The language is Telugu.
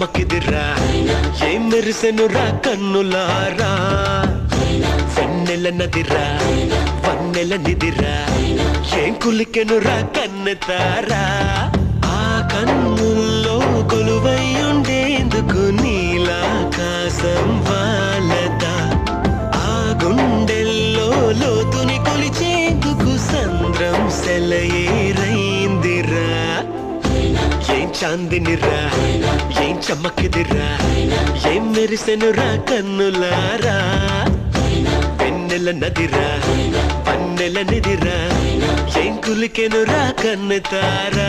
చమకిదిరా ఏం మెరిసెనురా కన్నులారా వెన్నెల నదిరా వన్నెల నిదిరా ఏం కులికెనురా కన్నెతారా ఆ కన్నుల్లో కొలువై ఉండేందుకు నీలాకాశం వాలదా ఆ గుండెల్లో లోతుని కొలిచేందుకు సంద్రం సెలయేరైందిరా ఏం చాందినిరా ఏం చమకిదిరా ఏం మెరిసెనురా కన్నులారా వెన్నెల నదిరా వన్నెల నిదిరా ఏం కులికెనురా కన్నెతారా